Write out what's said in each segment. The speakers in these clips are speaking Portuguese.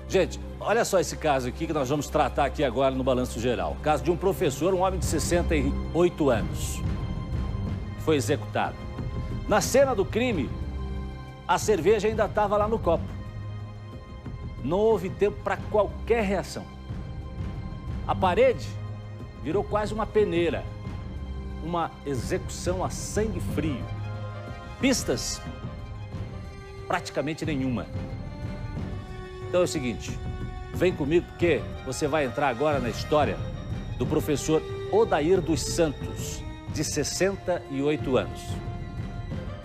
Gente, olha só esse caso aqui que nós vamos tratar aqui agora no Balanço Geral. O caso de um professor, um homem de 68 anos, foi executado. Na cena do crime, a cerveja ainda estava lá no copo. Não houve tempo para qualquer reação. A parede virou quase uma peneira. Uma execução a sangue frio. Pistas? Praticamente nenhuma. Então é o seguinte, vem comigo porque você vai entrar agora na história do professor Odair dos Santos, de 68 anos.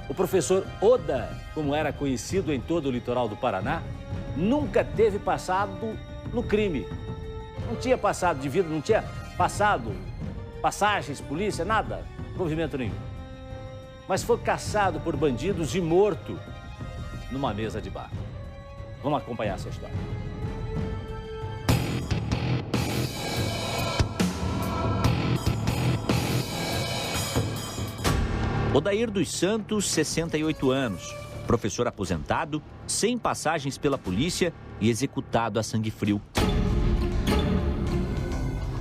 O professor Oda, como era conhecido em todo o litoral do Paraná, nunca teve passado no crime. Não tinha passado de vida, não tinha passado passagens, polícia, nada, movimento nenhum. Mas foi caçado por bandidos e morto numa mesa de bar. Vamos acompanhar essa história. Odair dos Santos, 68 anos, professor aposentado, sem passagens pela polícia e executado a sangue frio.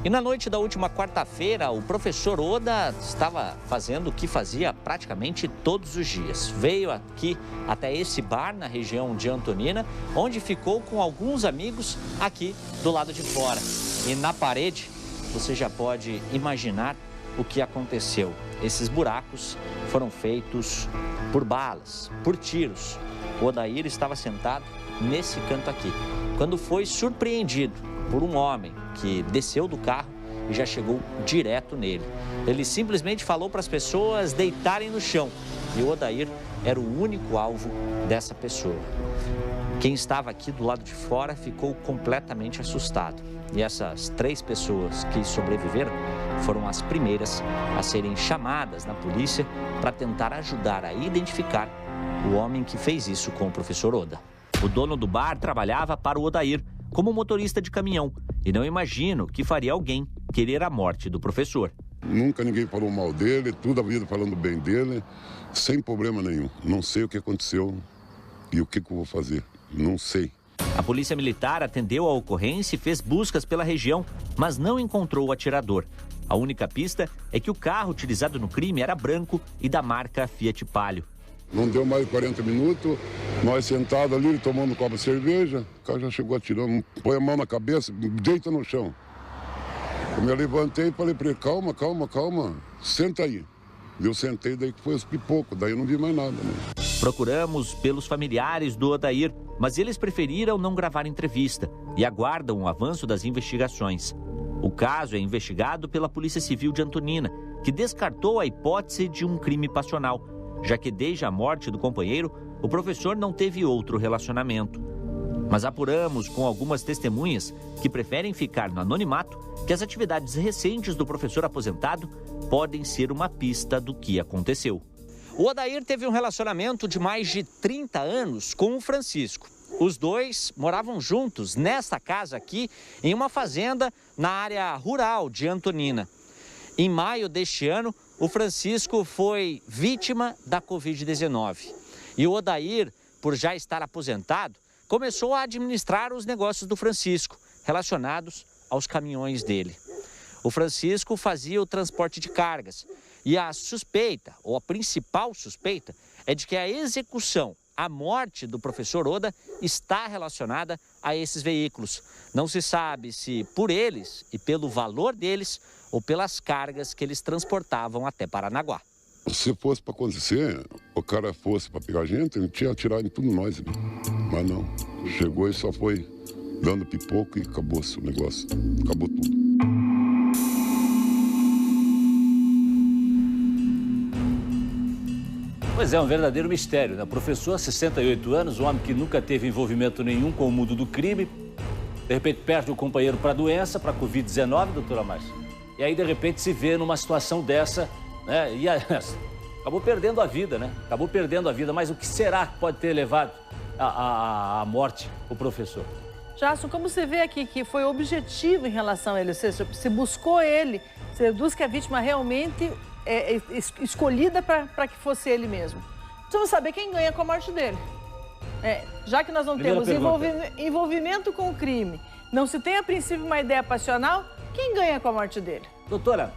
E na noite da última quarta-feira, o professor Oda estava fazendo o que fazia praticamente todos os dias. Veio aqui até esse bar na região de Antonina, onde ficou com alguns amigos aqui do lado de fora. E na parede, você já pode imaginar o que aconteceu. Esses buracos foram feitos por balas, por tiros. O Odair estava sentado nesse canto aqui, quando foi surpreendido por um homem que desceu do carro e já chegou direto nele. Ele simplesmente falou para as pessoas deitarem no chão e o Odair era o único alvo dessa pessoa. Quem estava aqui do lado de fora ficou completamente assustado. E essas 3 pessoas que sobreviveram foram as primeiras a serem chamadas na polícia para tentar ajudar a identificar o homem que fez isso com o professor Oda. O dono do bar trabalhava para o Odair como motorista de caminhão e não imagino que faria alguém querer a morte do professor. Nunca ninguém falou mal dele, toda a vida falando bem dele, sem problema nenhum. Não sei o que aconteceu e o que eu vou fazer, não sei. A polícia militar atendeu a ocorrência e fez buscas pela região, mas não encontrou o atirador. A única pista é que o carro utilizado no crime era branco e da marca Fiat Palio. Não deu mais de 40 minutos, nós sentados ali, tomando um copo de cerveja, o cara já chegou atirando, põe a mão na cabeça, deita no chão. Eu me levantei e falei para ele, calma, calma, calma, senta aí. Eu sentei, daí que foi os pipocos, daí eu não vi mais nada. Né? Procuramos pelos familiares do Odair, mas eles preferiram não gravar entrevista e aguardam o avanço das investigações. O caso é investigado pela Polícia Civil de Antonina, que descartou a hipótese de um crime passional, já que desde a morte do companheiro, o professor não teve outro relacionamento. Mas apuramos com algumas testemunhas que preferem ficar no anonimato que as atividades recentes do professor aposentado podem ser uma pista do que aconteceu. O Odair teve um relacionamento de mais de 30 anos com o Francisco. Os dois moravam juntos nesta casa aqui, em uma fazenda na área rural de Antonina. Em maio deste ano, o Francisco foi vítima da Covid-19. E o Odair, por já estar aposentado, começou a administrar os negócios do Francisco, relacionados aos caminhões dele. O Francisco fazia o transporte de cargas. E a suspeita, ou a principal suspeita, é de que a execução, a morte do professor Oda está relacionada a esses veículos. Não se sabe se por eles e pelo valor deles ou pelas cargas que eles transportavam até Paranaguá. Se fosse para acontecer, o cara fosse para pegar a gente, ele tinha atirado em tudo nós. Né? Mas não, chegou e só foi dando pipoco e acabou-se o negócio, acabou tudo. Pois é, um verdadeiro mistério, né? Professor, 68 anos, um homem que nunca teve envolvimento nenhum com o mundo do crime, de repente perde o companheiro para a doença, para a Covid-19, doutora Márcia. E aí, de repente, se vê numa situação dessa, né? E acabou perdendo a vida, né? Acabou perdendo a vida. Mas o que será que pode ter levado à morte o professor? Jason, como você vê aqui que foi objetivo em relação a ele, ou seja, se buscou ele, se deduz que a vítima realmente é escolhida para que fosse ele mesmo. Precisamos saber quem ganha com a morte dele. Já que nós não Primeira temos pergunta. envolvimento com o crime, não se tem a princípio uma ideia passional, quem ganha com a morte dele? Doutora,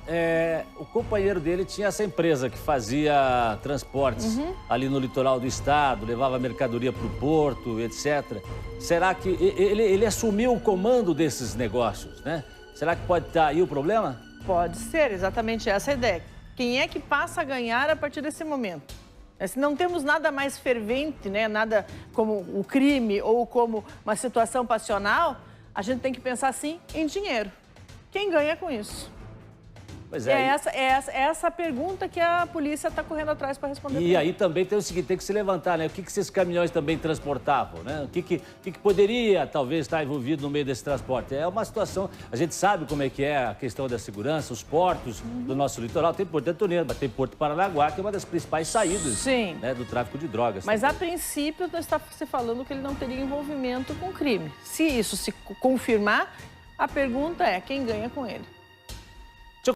o companheiro dele tinha essa empresa que fazia transportes ali no litoral do estado, levava mercadoria para o porto, etc. Será que ele assumiu o comando desses negócios, né? Será que pode estar aí o problema? Pode ser, exatamente essa a ideia. Quem é que passa a ganhar a partir desse momento? Se não temos nada mais fervente, né? Nada como o crime ou como uma situação passional, a gente tem que pensar, sim, em dinheiro. Quem ganha com isso? Pois É essa a pergunta que a polícia está correndo atrás para responder. E aí também tem o seguinte, tem que se levantar, né? O que esses caminhões também transportavam, né? O que poderia, talvez, estar envolvido no meio desse transporte? É uma situação, a gente sabe como é que é a questão da segurança, os portos do nosso litoral. Tem Porto de Antonina, mas tem Porto Paranaguá, que é uma das principais saídas, né, do tráfico de drogas. Mas, a princípio, está se falando que ele não teria envolvimento com crime. Se isso se confirmar, a pergunta é quem ganha com ele.